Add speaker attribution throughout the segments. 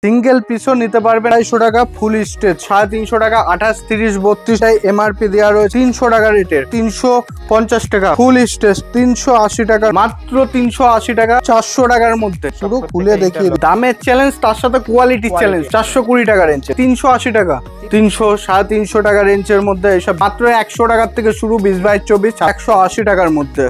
Speaker 1: Single পিসও নিতে পারবেন 250 টাকা, ফুল স্টেজ 350 টাকা, 28, 30, 32 এমআরপি দেওয়া রয়েছে 300 টাকা রেটের, 350 টাকা ফুল স্টেজ, 380 টাকা, মাত্র 380 টাকা, 400 টাকার মধ্যে। শুধু খুলে দেখিয়ে দামের চ্যালেঞ্জ, তার সাথে কোয়ালিটি চ্যালেঞ্জ। 420 টাকা রেঞ্জে 380 টাকা, 300, 350 টাকা রেঞ্জের মধ্যে এসব মাত্র 100 টাকার থেকে শুরু, 20, 22, 24, 180 টাকার মধ্যে।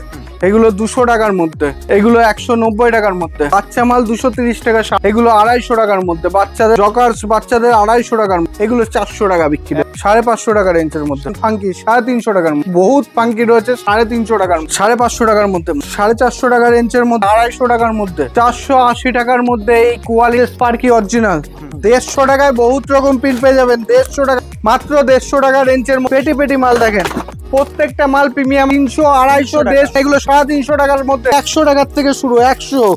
Speaker 1: এগুলো 200 টাকার মধ্যে, এগুলো 190 টাকার মধ্যে। বাচ্চা মাল 230 টাকা, এগুলো 250 টাকার মধ্যে। বাচ্চাদের জকার্স বাচ্চাদের 250 টাকার, এগুলো 400 টাকা বিক্রি। 550 টাকা রেঞ্জের মধ্যে ফাঙ্কি 350 টাকার, বহুত ফাঙ্কি রয়েছে 350 টাকার, 550 টাকার মধ্যে, 450 টাকা রেঞ্জের মধ্যে, 250 টাকার মধ্যে, 480 টাকার মধ্যে এই কোয়ালিটি স্পার্কি অরিজিনাল। 150 টাকায় বহুত রকম পিন পেয়ে যাবেন। 150 টাকা, মাত্র 150 টাকা রেঞ্জের পেটি পেটি মাল দেখেন, প্রত্যেকটা মাল প্রিমিয়াম। 300, 250, 150, এগুলো 350 টাকার মধ্যে। 100 টাকার থেকে শুরু, 100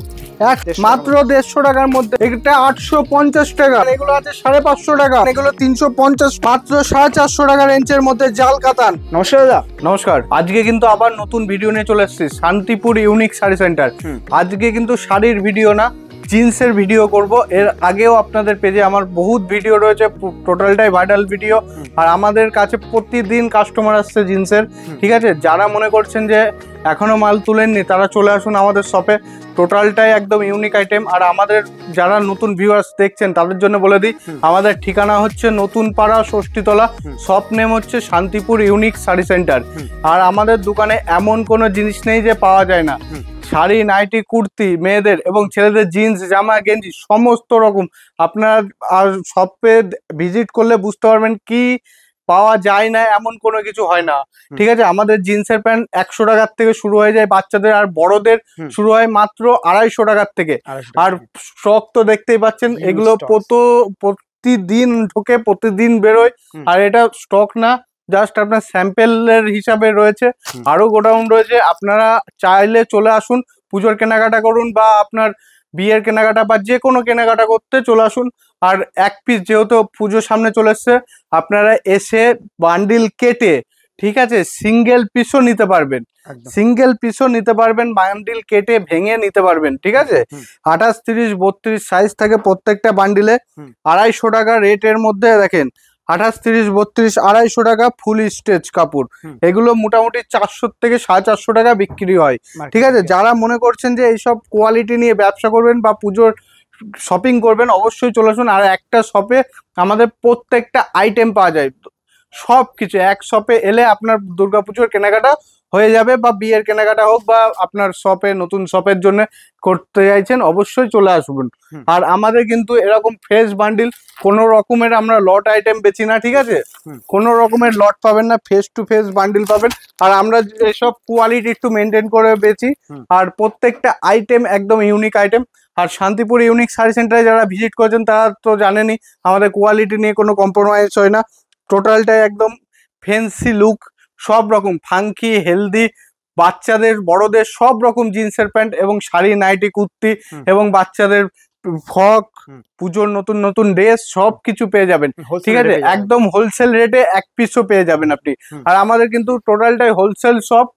Speaker 1: মাত্র 150 টাকার মধ্যে। এটা 850 টাকা, এগুলো আছে 550 টাকা, এগুলো 350, মাত্র 450 টাকা রেঞ্জের মধ্যে। জাল কাতান। নমস্কার দাদা। নমস্কার। আজকে কিন্তু আবার নতুন ভিডিও নিয়ে চলে এসেছি, শান্তিপুর ইউনিক শাড়ি সেন্টার। আজকে কিন্তু শাড়ির ভিডিও না, জিন্সের ভিডিও করব। এর আগেও আপনাদের পেজে আমার বহুত ভিডিও রয়েছে, টোটালটাই ভাইরাল ভিডিও। আর আমাদের কাছে প্রতিদিন কাস্টমার আসছে জিন্সের, ঠিক আছে। যারা মনে করছেন যে এখনো মাল তুলেননি, তারা চলে আসুন আমাদের শপে। টোটালটাই একদম ইউনিক আইটেম। আর আমাদের যারা নতুন ভিউয়ার্স দেখছেন তাদের জন্য বলে দিই, আমাদের ঠিকানা হচ্ছে নতুন পাড়া, ষষ্ঠীতলা। শপ নেম হচ্ছে শান্তিপুর ইউনিক শাড়ি সেন্টার। আর আমাদের দোকানে এমন কোনো জিনিস নেই যে পাওয়া যায় না। শাড়ি, নাইটি, কুর্তি, মেয়েদের এবং ছেলেদের জিন্স, জামা, গেঞ্জি সমস্ত রকম আপনার। আর শপে ভিজিট করলে বুঝতে পারবেন কি পাওয়া যায় না এমন কোনো কিছু হয় না, ঠিক আছে। আমাদের জিন্সের প্যান্ট 100 টাকার থেকে শুরু হয়ে যায় বাচ্চাদের, আর বড়দের শুরু হয় মাত্র 250 টাকার থেকে। আর স্টক তো দেখতেই পাচ্ছেন, এগুলো প্রতিদিন ঢোকে, প্রতিদিন বেরোয়। আর এটা স্টক না, জাস্ট আপনার স্যাম্পেলের হিসাবে রয়েছে। আরো গোডাউন রয়েছে, আপনারা চাইলে চলে আসুন, পুজোর কেনাকাটা করুন বা আপনার বিয়ের কেনাকাটা বা যে কোনো কেনাকাটা করতে চলে আসুন। আর এক পিস, যেহেতু পুজো সামনে চলে এসছে, আপনারা এসে বান্ডিল কেটে, ঠিক আছে, সিঙ্গেল পিসও নিতে পারবেন। সিঙ্গেল পিসও নিতে পারবেন, বান্ডিল কেটে ভেঙে নিতে পারবেন, ঠিক আছে। 28, 30, 32 সাইজ থাকে প্রত্যেকটা বান্ডিলে। 250 টাকা রেটের মধ্যে দেখেন, 28, 30, 32, 250 টাকা ফুল স্টেজ কাপড়। এগুলো মোটামুটি 400 থেকে 450 টাকা বিক্রি হয়, ঠিক আছে। যারা মনে করছেন যে এইসব কোয়ালিটি নিয়ে ব্যবসা করবেন বা পুজোর শপিং করবেন, অবশ্যই চলে আসুন। আর একটা শপে আমাদের প্রত্যেকটা আইটেম পাওয়া যায়, সব কিছু এক শপে এলে আপনার দুর্গাপুজোর কেনাকাটা হয়ে যাবে, বা বিয়ের কেনাকাটা হোক, বা আপনার শপে নতুন শপের জন্য করতে চাইছেন, অবশ্যই চলে আসবেন। আর আমাদের কিন্তু এরকম ফ্রেশ বান্ডিল, কোনো রকমের আমরা লট আইটেম বেচি না, ঠিক আছে। কোনো রকমের লট পাবেন না, ফেস টু ফেস বান্ডিল পাবেন। আর আমরা এসব কোয়ালিটি একটু মেনটেন করে বেচি। আর প্রত্যেকটা আইটেম একদম ইউনিক আইটেম। আর শান্তিপুর ইউনিক শাড়ি সেন্টারে যারা ভিজিট করেছেন তারা তো জানেনই, আমাদের কোয়ালিটি নিয়ে কোনো কম্প্রোমাইজ হয় না। টোটালটাই একদম ফ্যান্সি লুক, সব রকম ফাঙ্কি, হেলদি, বাচ্চাদের বড়দের সব রকম জিন্সের প্যান্ট এবং শাড়ি, নাইটি, কুর্তি এবং বাচ্চাদের ফ্রক, পুজোর নতুন নতুন ড্রেস সব কিছু পেয়ে যাবেন, ঠিক আছে। একদম হোলসেল রেটে এক পিসও পেয়ে যাবেন আপনি। আর আমাদের কিন্তু টোটালটাই হোলসেল শপ।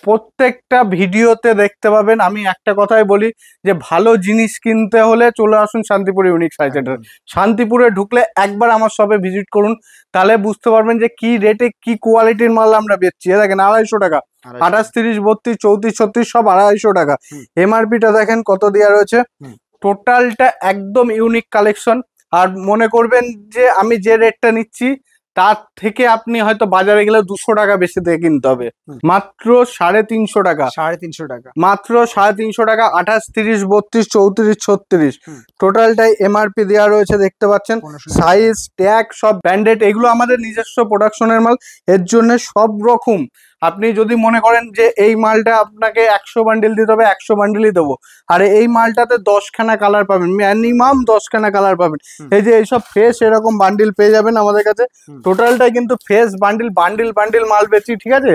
Speaker 1: প্রত্যেকটা ভিডিওতে দেখতে পাবেন। আমি একটা কথাই বলি যে ভালো জিনিস কিনতে হলে চলে আসুন শান্তিপুর ইউনিক শাড়ি সেন্টার। শান্তিপুরে ঢুকলে একবার আমার শপে ভিজিট করুন, তাহলে বুঝতে পারবেন যে কি রেটে কি কোয়ালিটির মাল আমরা বেচছি। দেখেন 250 টাকা, 28, 30, 32, 34, 36 সব 250 টাকা। এমআরপিটা দেখেন কত দেওয়া রয়েছে। টোটালটা একদম ইউনিক কালেকশন। আর মনে করবেন যে আমি যে রেটটা নিচ্ছি তার থেকে আপনি হয়তো বাজারে গেলে 200 টাকা বেশি দিয়ে কিনতে হবে। মাত্র 350 টাকা, 350 টাকা, মাত্র 350 টাকা। 28, 30, 32, 34, 36 টোটালটাই এমআরপি দেওয়া রয়েছে, দেখতে পাচ্ছেন। সাইজ, ট্যাগ সব ব্র্যান্ডেড। এগুলো আমাদের নিজস্ব প্রোডাকশনের মাল, এর জন্য সব রকম। আপনি যদি মনে করেন যে এই মালটা আপনাকে 100 বান্ডিল দিতে হবে, 100 বান্ডিলই দেবো। আর এই মালটাতে 10খানা কালার পাবেন, মিনিমাম 10খানা কালার পাবেন। এই যে এইসব ফ্রেশ এরকম বান্ডিল পেয়ে যাবেন আমাদের কাছে। টোটালটাই কিন্তু ফ্রেশ বান্ডিল, বান্ডিল বান্ডিল মাল বেচি, ঠিক আছে।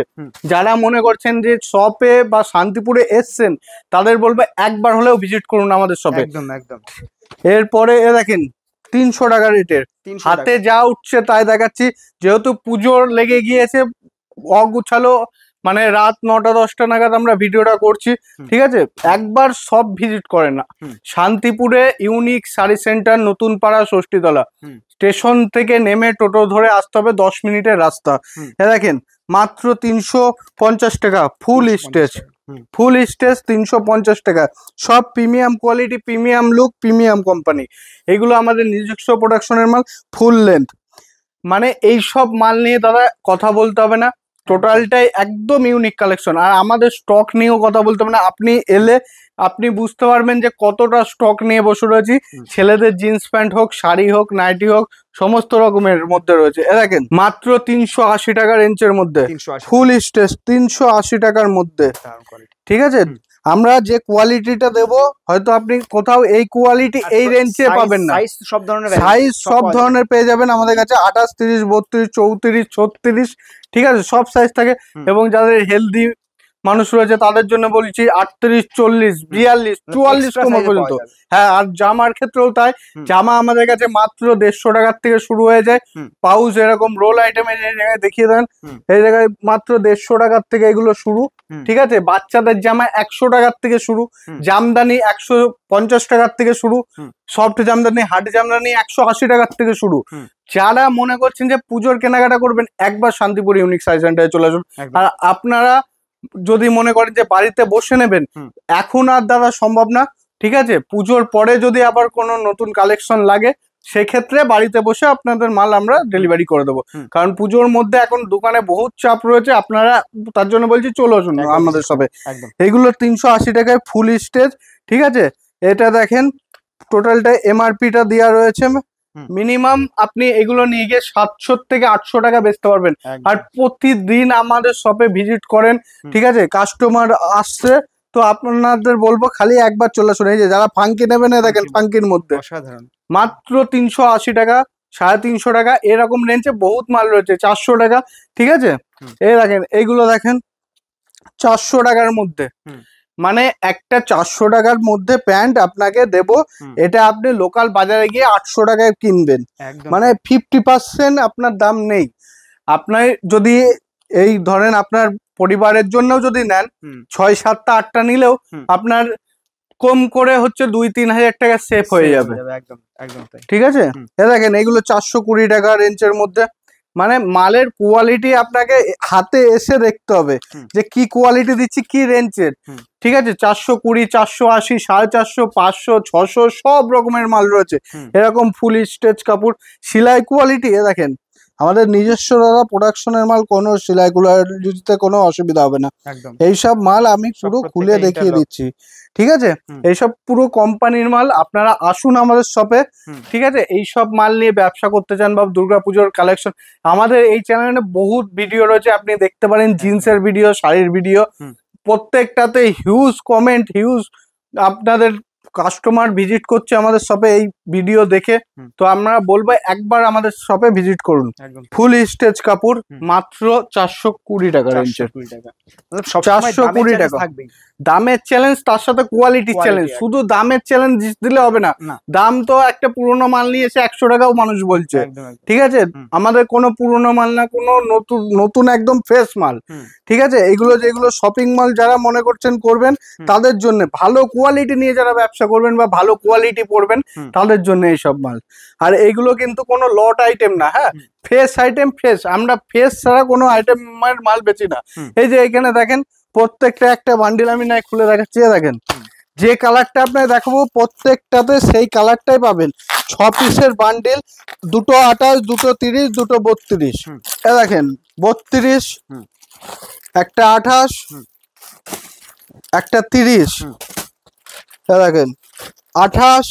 Speaker 1: যারা মনে করছেন যে শপে বা শান্তিপুরে এসছেন, তাদের বলবো একবার হলেও ভিজিট করুন আমাদের শপে। একদম একদম। এরপরে এ দেখেন 300 টাকা রেটের, হাতে যা উঠছে তাই দেখাচ্ছি। যেহেতু পুজোর লেগে গিয়েছে, অগুছালো মানে রাত 9টা-10টা নাগাদ আমরা ভিডিওটা করছি, ঠিক আছে? একবার সব ভিজিট করে না। শান্তিপুরে ইউনিক শাড়ি সেন্টার, নতুন পাড়া, ষষ্ঠীতলা, স্টেশন থেকে নেমে টোটো ধরে আসতে হবে, 10 মিনিটের রাস্তা। দেখেন মাত্র 350 টাকা ফুল স্টেজ, ফুল স্টেজ 350 টাকা। সব premium quality, premium look, premium company. এগুলো আমাদের নিজস্ব প্রোডাকশনের মাল, ফুল লেন্থ। মানে এই সব মাল নিয়ে দাদা কথা বলতে হবে না, টোটালটাই একদম ইউনিক কালেকশন। আর আমাদের স্টক নিয়েও কথা বলতে হবে না, আপনি এলে আপনি বুঝতে পারবেন যে কতটা স্টক নিয়ে বসে রয়েছি। ছেলেদের জিন্স প্যান্ট হোক, শাড়ি হোক, নাইটি হোক, সমস্ত রকমের মধ্যে রয়েছে। এ দেখেন মাত্র 380 টাকা রেঞ্জের মধ্যে ফুল স্টেজ, 380 টাকার মধ্যে, ঠিক আছে? আমরা যে কোয়ালিটিটা দেব, হয়তো আপনি কোথাও এই কোয়ালিটি এই রেঞ্জে পাবেন না। সাইজ সব ধরনের পেয়ে যাবেন আমাদের কাছে, 28, 30, 32, 34, 36, ঠিক আছে? সব সাইজ থাকে। এবং যাদের হেলদি মানুষ রয়েছে তাদের জন্য বলছি 38, 40, 42, 44 পর্যন্ত। হ্যাঁ, আর জামার ক্ষেত্রেও তাই। জামা আমাদের কাছে মাত্র 150 টাকার থেকে শুরু হয়ে যায়। পাউচ এরকম রোল আইটেম এই জায়গায় দেখিয়ে দেন, এই জায়গায় মাত্র 150 টাকার থেকে এগুলো শুরু, ঠিক আছে? বাচ্চাদের জামা 100 টাকার থেকে শুরু, জামদানি 150 টাকার থেকে শুরু, সফট জামদানি, হার্ড জামদানি 180 টাকার থেকে শুরু। যারা মনে করছেন যে পুজোর কেনাকাটা করবেন, একবার শান্তিপুর ইউনিক শাড়ি সেন্টারে চলে আসুন। আর আপনারা যদি মনে করেন যে বাড়িতে বসে নেবেন, এখন আর দাদা সম্ভব না, ঠিক আছে? পুজোর পরে যদি আবার কোনো নতুন কালেকশন লাগে, সেক্ষেত্রে বাড়িতে বসে আপনাদের মাল আমরা ডেলিভারি করে দেবো। কারণ পুজোর মধ্যে এখন দোকানে বহুত চাপ রয়েছে, আপনারা তার জন্য বলছি চলে আসুন আমাদের শপে। এইগুলো 380 টাকায় ফুল স্টেজ, ঠিক আছে? এটা দেখেন টোটালটা এমআরপিটা দেওয়া রয়েছে। মিনিমাম আপনি এগুলো নিয়ে গিয়ে 700 থেকে 800 টাকা বেচতে পারবেন। আর প্রতিদিন আমাদের শপে ভিজিট করেন, ঠিক আছে? কাস্টমার আসছে, তো আপনাদের বলবো খালি একবার চলে আসুন। এই যে যারা ফাঙ্কি নেবেন, দেখেন ফাঙ্কির মধ্যে মাত্র 380 টাকা, 350 টাকা, এরকম রেঞ্জে বহুত মাল রয়েছে। 400 টাকা, ঠিক আছে? এই দেখেন এইগুলো দেখেন 400 টাকার মধ্যে। মানে একটা 400 টাকার মধ্যে প্যান্ট আপনাকে দেব, এটা আপনি লোকাল বাজারে গিয়ে 800 টাকায় কিনবেন, মানে 50% আপনার দাম নেই। আপনার যদি এই ধরেন আপনার পরিবারের জন্য যদি নেন, 6, 7টা 8টা নিলেও আপনার কম করে হচ্ছে 2-3 হাজার টাকা সেভ হয়ে যাবে। ঠিক আছে? দেখেন এইগুলো 420 টাকা রেঞ্জের মধ্যে। মানে মালের কোয়ালিটি আপনাকে হাতে এসে দেখতে হবে যে কি কোয়ালিটি দিচ্ছি, কি রেঞ্জের, ঠিক আছে? 420, 480, 450, 500, 600 সব রকমের মাল রয়েছে। এরকম ফুল স্টেজ কাপড়, সেলাই কোয়ালিটি। দেখেন আমাদের নিজস্ব দাদা প্রোডাকশনের মাল, কোনো সেলাই কোয়ালিটিতে কোনো অসুবিধা হবে না। এইসব মাল আমি পুরো খুলে দেখিয়ে দিচ্ছি, ঠিক আছে? এইসব পুরো কোম্পানির মাল। আপনারা আসুন আমাদের শপে, ঠিক আছে? এইসব মাল নিয়ে ব্যবসা করতে চান বা দুর্গাপুজোর কালেকশন, আমাদের এই চ্যানেলে বহুত ভিডিও রয়েছে, আপনি দেখতে পারেন। জিন্সের ভিডিও, শাড়ির ভিডিও, প্রত্যেকটাতে হিউজ কমেন্ট, হিউজ আপনাদের কাস্টমার ভিজিট করছে আমাদের শপে এই ভিডিও দেখে। তো আমরা বলবো একবার আমাদের শপে ভিজিট করুন। ফুল স্টেজ কাপড় মাত্র 420 টাকা রেঞ্জের, 420 টাকা। দামের চ্যালেঞ্জ, তার সাথে কোয়ালিটির চ্যালেঞ্জ। শুধু দামের চ্যালেঞ্জ দিলে হবে না, দাম তো একটা পুরোনো মাল নিয়ে এসে 100 টাকাও মানুষ বলছে, ঠিক আছে? আমাদের কোনো পুরোনো মাল না, কোনো নতুন একদম ফ্রেশ মাল, ঠিক আছে? এগুলো যেগুলো শপিং মল যারা মনে করছেন করবেন, তাদের জন্য ভালো কোয়ালিটি নিয়ে যারা ব্যবসা করবেন বা ভালো কোয়ালিটি পড়বেন, তাদের জন্য এইসব মাল। আর এইগুলো কিন্তু কোনো লট আইটেম না, হ্যাঁ, ফ্রেশ আইটেম, ফ্রেশ। আমরা ফ্রেশ ছাড়া কোনো আইটেমের মাল বেচি না। এই যে এখানে দেখেন প্রত্যেকটা একটা বান্ডিল আমি নাই খুলে দেখাচ্ছি। দেখেন যে কালারটা আপনাকে দেখাবো প্রত্যেকটাতে সেই কালারটাই পাবেন। 6 পিসের বান্ডিল, দুটো 28, দুটো 30, দুটো 32। দেখেন 32, একটা 28, একটা 30। দেখেন 28,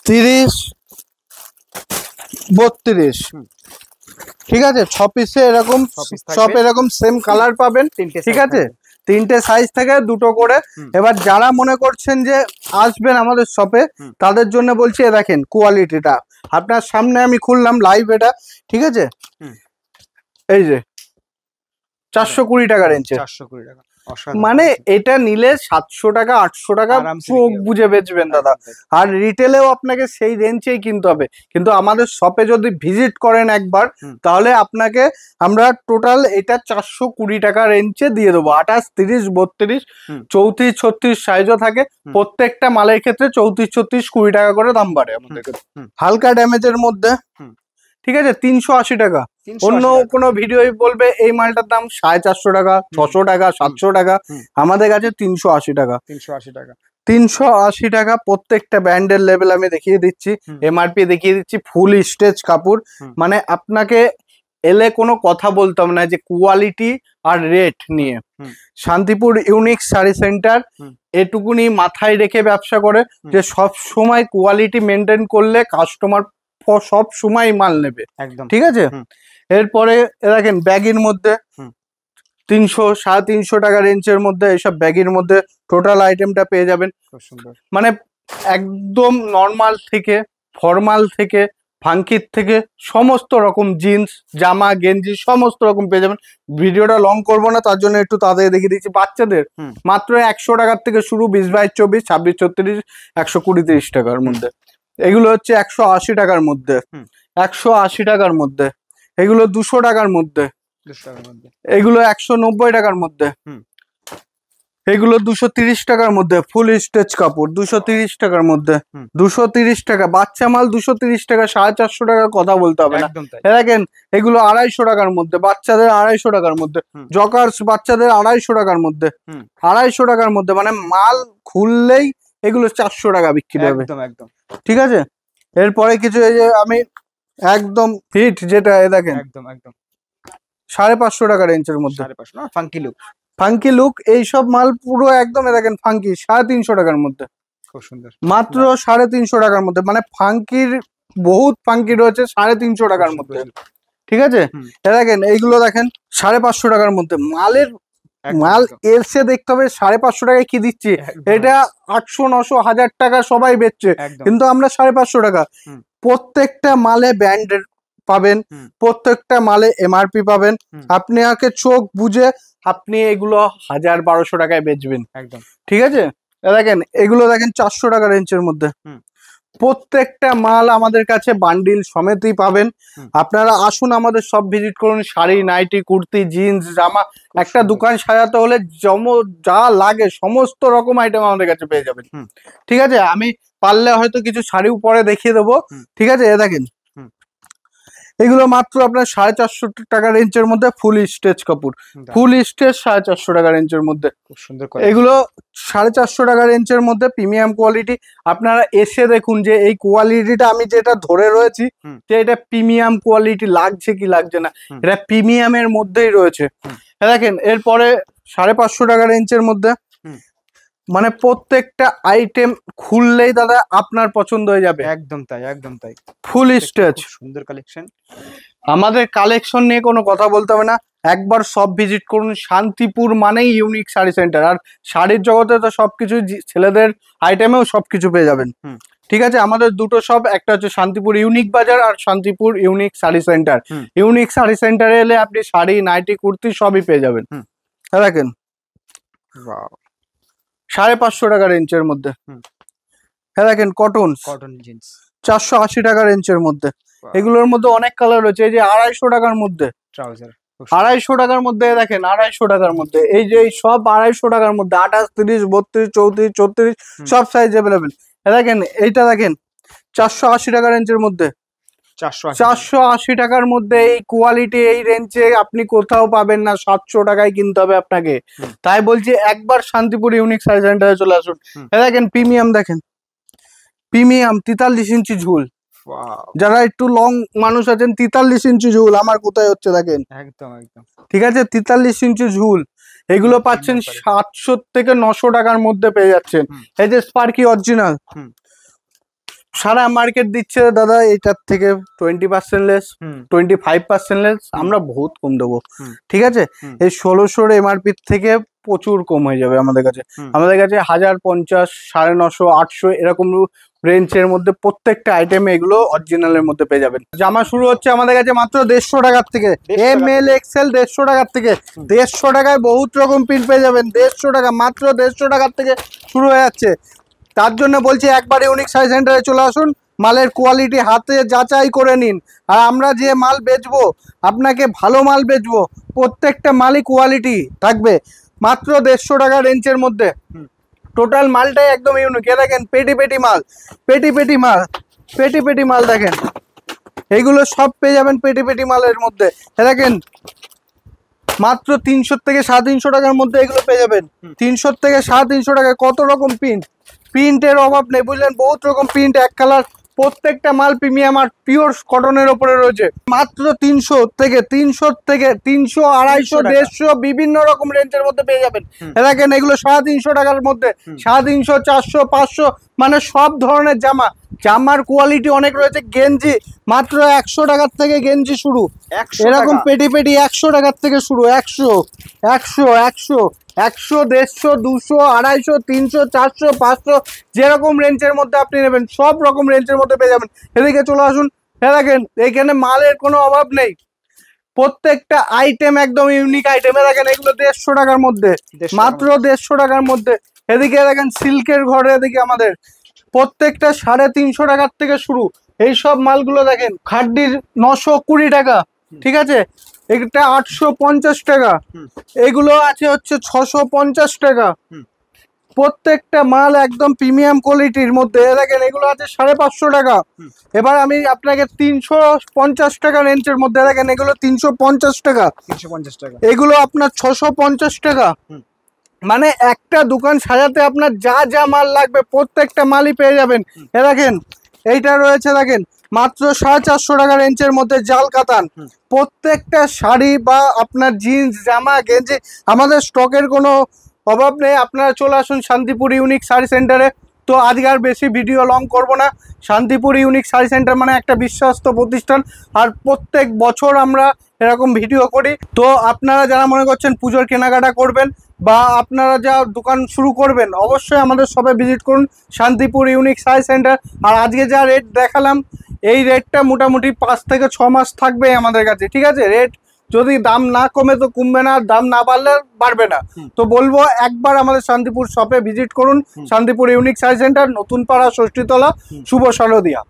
Speaker 1: 30, 32, ঠিক আছে? 6 পিসে এরকম সব এরকম সেম কালার পাবেন, ঠিক আছে? 3টে সাইজ থেকে, দুটো করে। এবার যারা মনে করছেন যে আসবেন আমাদের শপে, তাদের জন্য বলছি দেখেন কোয়ালিটিটা আপনার সামনে আমি খুললাম লাইভ এটা, ঠিক আছে? এই যে 420 টাকা রেঞ্জে, 420 টাকা মানে এটা নিলে 700 টাকা 800 টাকা চোখ বুঝে বেচবেন দাদা। আর রিটেলেও আপনাকে সেই রেঞ্জেই কিনতে হবে, কিন্তু আমাদের শপে যদি ভিজিট করেন একবার তাহলে আপনাকে আমরা টোটাল এটা 420 টাকা রেঞ্জে দিয়ে দেবো। 28, 30, 32, 34, 36 সাইজও থাকে। প্রত্যেকটা মালের ক্ষেত্রে 34, 36, 20 টাকা করে দাম বাড়ে আমাদের কাছে। হালকা ড্যামেজের মধ্যে ঠিক আছে 380 টাকা। অন্য কোনো ভিডিও বলবে এই মালটার দাম 450 টাকা, 600 টাকা, 700 টাকা, আমাদের কাছে 380 টাকা। 380 টাকা প্রত্যেকটা ব্র্যান্ডের লেভেল আমি দেখিয়ে দিচ্ছি, এমআরপি দেখিয়ে দিচ্ছি, ফুল স্টেজ কাপড়। মানে আপনাকে এলে কোনো কথা বলতাম না যে কোয়ালিটি আর রেট নিয়ে। শান্তিপুর ইউনিক শাড়ি সেন্টার এটুকুনি মাথায় রেখে ব্যবসা করে যে সব সময় কোয়ালিটি মেনটেন করলে কাস্টমার সব সময় মাল নেবে, একদম ঠিক আছে। এরপরে দেখেন ব্যাগের মধ্যে 300, 350 টাকা রেঞ্জের মধ্যে এইসব ব্যাগের মধ্যে টোটাল আইটেমটা পেয়ে যাবেন। মানে একদম নর্মাল থেকে ফর্মাল থেকে ফাঙ্কির থেকে সমস্ত রকম জিন্স জামা গেঞ্জি সমস্ত রকম পেয়ে যাবেন। ভিডিওটা লং করবো না, তার জন্য একটু তাড়াতাড়ি দেখিয়ে দিচ্ছি। বাচ্চাদের মাত্র 100 টাকার থেকে শুরু, 20, 22, 24, 26, 36, 120, 30 টাকার মধ্যে। এগুলো হচ্ছে 180 টাকার মধ্যে, 180 টাকার মধ্যে। এগুলো 200 টাকার মধ্যে, এগুলো 190 টাকার মধ্যে, এগুলো 230 টাকার মধ্যে। ফুল স্টেজ কাপড় 230 টাকার মধ্যে, 230 টাকা। বাচ্চা মাল 230 টাকা, 450 টাকা কথা বলতে হবে না। দেখেন এগুলো 250 টাকার মধ্যে, বাচ্চাদের 250 টাকার মধ্যে। জকার্স বাচ্চাদের 250 টাকার মধ্যে, 250 টাকার মধ্যে। মানে মাল খুললেই এগুলো 400 টাকা বিক্রি হবে, একদম ঠিক আছে। এরপরে কিছু এই যে আমি একদম ফিট যেটা দেখেন একদম 550 টাকা রেঞ্জের মধ্যে, ফাঙ্কি লুক এইসব মাল পুরো একদম দেখেন ফাঙ্কি 350 টাকার মধ্যে, খুব সুন্দর মাত্র 350 টাকার মধ্যে। মানে ফাঙ্কির বহুত ফাঙ্কি রয়েছে 350 টাকার মধ্যে, ঠিক আছে। দেখেন এইগুলো দেখেন 550 টাকার মধ্যে। মাল এসে দেখতে হবে 550 টাকায় কি দিচ্ছি। এটা 800, 900, 1000 টাকা সবাই বেচছে, কিন্তু আমরা 550 টাকা। প্রত্যেকটা মালে ব্র্যান্ডের পাবেন, প্রত্যেকটা মালে এমআরপি পাবেন। আপনি আগে চোখ বুঝে আপনি এগুলো 1000, 1200 টাকায় বেচবেন, একদম ঠিক আছে। দেখেন এগুলো দেখেন 400 টাকা রেঞ্জের মধ্যে। প্রত্যেকটা মাল আমাদের কাছে বান্ডিল সমেতই পাবেন। আপনারা আসুন আমাদের সব ভিজিট করুন। শাড়ি, নাইটি, কুর্তি, জিন্স, জামা, একটা দোকান সাজাতে হলে যা লাগে সমস্ত রকম আইটেম আমাদের কাছে পেয়ে যাবেন, ঠিক আছে। আমি পারলে হয়তো কিছু শাড়িও পরে দেখিয়ে দেবো, ঠিক আছে। দেখেন এগুলো মাত্র আপনার 450 টাকা রেঞ্জের মধ্যে। ফুল স্টেজ কাপড়, ফুল স্টেজ 450 টাকা রেঞ্জের মধ্যে, খুব সুন্দর। এগুলো 450 টাকা রেঞ্জের মধ্যে প্রিমিয়াম কোয়ালিটি। আপনারা এসে দেখুন যে এই কোয়ালিটিটা আমি যেটা ধরে রয়েছি যে এটা প্রিমিয়াম কোয়ালিটি লাগছে কি লাগছে না, এটা প্রিমিয়ামের মধ্যেই রয়েছে। দেখেন এরপরে 550 টাকা রেঞ্জের মধ্যে। মানে প্রত্যেকটা আইটেম খুললেই দাদা আপনার পছন্দ হয়ে যাবে, একদম তাই, একদম তাই। ফুল স্টেজ সুন্দর কালেকশন। আমাদের কালেকশন নিয়ে কোনো কথা বলতে হবে না, একবার সব ভিজিট করুন। শান্তিপুর মানেই ইউনিক শাড়ি সেন্টার। আর শাড়ির জগতে তো সবকিছু, ছেলেদের আইটেমেও সবকিছু পেয়ে যাবেন, ঠিক আছে। আমাদের দুটো শপ, একটা হচ্ছে শান্তিপুর ইউনিক বাজার আর Shantipur unique sari centre. Unique sari সেন্টারে এলে আপনি শাড়ি, নাইটি, কুর্তি সবই পেয়ে যাবেন। দেখেন 550 টাকা রেঞ্জের মধ্যে। দেখেন কটন জিন্স 480 টাকা রেঞ্জের মধ্যে। এগুলোর মধ্যে অনেক কালার রয়েছে। এই যে 250 টাকার মধ্যে ট্রাউজার, 250 টাকার মধ্যে। দেখেন 250 টাকার মধ্যে, এই যে সব 250 টাকার মধ্যে। 28, 30, 32, 34, 34 সব সাইজ অ্যাভেলেবেল। দেখেন এইটা দেখেন 480 টাকা রেঞ্জের মধ্যে। 480 টাকার মধ্যে এই কোয়ালিটি এই রেঞ্জে আপনি কোথাও পাবেন না। 700 টাকায় কিনতে হবে আপনাকে। তাই বলছি একবার শান্তিপুর ইউনিক শাড়ি সেন্টারে চলে আসুন। দেখেন প্রিমিয়াম, দেখেন প্রিমিয়াম 43 ইঞ্চি ঝুল। যারা একটু লং মানুষ আছেন 43 ইঞ্চি ঝুল আমার কোথায় হচ্ছে দেখেন, একদম একদম ঠিক আছে। 43 ইঞ্চি ঝুল এগুলো পাচ্ছেন 700 থেকে 900 টাকার মধ্যে পেয়ে যাচ্ছেন। এই যে স্পার্কি অরিজিনাল, সারা মার্কেট দিচ্ছে দাদা এটার থেকে 20% লেস, 25% লেস। আমরা বহুত কম দেবো, ঠিক আছে। এই 1600 এমআরপি থেকে প্রচুর কম হয়ে যাবে আমাদের কাছে। আমাদের কাছে 1050, 950, 800 এরকম রেঞ্জের মধ্যে প্রত্যেকটা আইটেমে এগুলো অরিজিনালের মধ্যে পেয়ে যাবেন। জামা শুরু হচ্ছে আমাদের কাছে মাত্র 150 টাকার থেকে, ML XL 150 টাকার থেকে। 150 টাকায় বহুত রকম প্রিন্ট পেয়ে যাবেন। 150 টাকা, মাত্র 150 টাকার থেকে শুরু হয়ে যাচ্ছে। তার জন্য বলছি একবার ইউনিক শাড়ি সেন্টারে চলে আসুন, মালের কোয়ালিটি হাতে যাচাই করে নিন। আর আমরা যে মাল বেচবো আপনাকে ভালো মাল বেচবো, প্রত্যেকটা মালই কোয়ালিটি থাকবে। মাত্র 150 টাকা রেঞ্জের মধ্যে টোটাল মালটাই একদম ইউনিক। এ দেখেন পেটি পেটি মাল, পেটি পেটি মাল, পেটি পেটি মাল দেখেন, এইগুলো সব পেয়ে যাবেন পেটি পেটি মালের মধ্যে। এ দেখেন মাত্র 300 থেকে 350 টাকার মধ্যে এগুলো পেয়ে যাবেন। 300 থেকে 350 টাকায় কত রকম প্রিন্টের অভাব নেই, বুঝলেন? বহুত রকম প্রিন্ট, এক কালার, প্রত্যেকটা মাল প্রিমিয়াম আর পিওর কটনের ওপরে রয়েছে। মাত্র 300 থেকে 300 থেকে 300, 250, 150 বিভিন্ন রকম রেঞ্জের মধ্যে পেয়ে যাবেন। দেখেন এগুলো 350 টাকার মধ্যে, 350, 400, 500 মানে সব ধরনের জামা। জামার কোয়ালিটি অনেক রয়েছে। গেঞ্জি মাত্র 100 টাকার থেকে গেঞ্জি শুরু, এরকম পেটি পেটি 100 টাকার থেকে শুরু। 100, 100, 100, 100, 150, 200, 250, 300, 400, 500 যেরকম রেঞ্জের মধ্যে আপনি নেবেন সব রকম রেঞ্জের মধ্যে পেয়ে যাবেন। এদিকে চলে আসুন। দেখেন এইখানে মালের কোনো অভাব নেই, প্রত্যেকটা আইটেম একদম ইউনিক আইটেম। দেখেন এগুলো 150 টাকার মধ্যে, মাত্র 150 টাকার মধ্যে। এদিকে দেখেন সিল্কের ঘরে, এদিকে আমাদের প্রত্যেকটা 350 টাকার থেকে শুরু। এই সব মালগুলো দেখেন খাড্ডির 920 টাকা, ঠিক আছে? এটা 850 টাকা, এগুলো আছে হচ্ছে 650 টাকা। প্রত্যেকটা মাল একদম প্রিমিয়াম কোয়ালিটির মধ্যে। দেখেন এগুলো আছে 550 টাকা। এবার আমি আপনাকে 350 টাকা রেঞ্জের মধ্যে, দেখেন এগুলো 350 টাকা, 350 টাকা, এগুলো আপনার 650 টাকা। মানে একটা দোকান সাজাতে আপনার যা যা মাল লাগবে প্রত্যেকটা মালই পেয়ে যাবেন। এ দেখেন এইটা রয়েছে, দেখেন মাত্র 450 টাকা রেঞ্জের মধ্যে জাল কাতান। প্রত্যেকটা শাড়ি বা আপনার জিন্স, জামা, গেঞ্জি আমাদের স্টকের কোনো অভাব নেই। আপনারা চলে আসুন শান্তিপুর ইউনিক শাড়ি সেন্টারে। তো আজকে আর বেশি ভিডিও লং করব না। শান্তিপুর ইউনিক শাড়ি সেন্টার মানে একটা বিশ্বস্ত প্রতিষ্ঠান, আর প্রত্যেক বছর আমরা এরকম ভিডিও করি। তো আপনারা যারা মনে করছেন পুজোর কেনাকাটা করবেন বা আপনারা যা দোকান শুরু করবেন অবশ্যই আমাদের শপে ভিজিট করুন, শান্তিপুর ইউনিক শাড়ি সেন্টার। আর আজকে যা রেট দেখালাম এই রেটটা মোটামুটি 5 থেকে 6 মাস থাকবে আমাদের কাছে, ঠিক আছে? রেট যদি দাম না কমে তো কমবে না, দাম না বাড়লে বাড়বে না। তো বলবো একবার আমাদের শান্তিপুর শপে ভিজিট করুন, শান্তিপুর ইউনিক শাড়ি সেন্টার, নতুন পাড়া, ষষ্ঠীতলা, শুভ শারদিয়া।